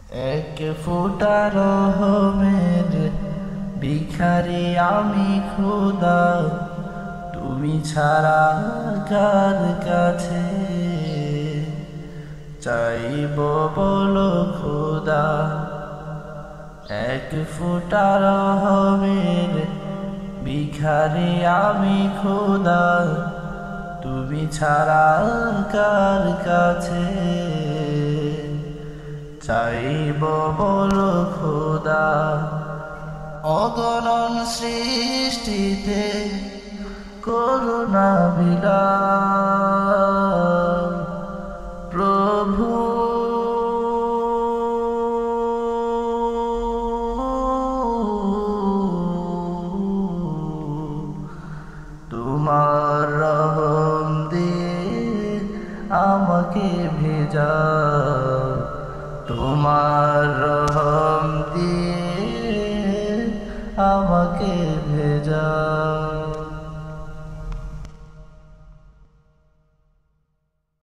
এক ফোঁটা রহমের ভিখারি আমি খোদা, তুমি ছাড়া কার কাছে চাইব বলো খোদা। এক ফোঁটা রহমের ভিখারি আমি খোদা, তুমি ছাড়া কার কাছে চাইব বলো খোদা। অগণন সৃষ্টিতে করুণা বিলাপ প্রভু, তোমার রহম দিয়ে আমাকে ভেজা, তোমার রহম দিয়ে আমাকে ভেজা।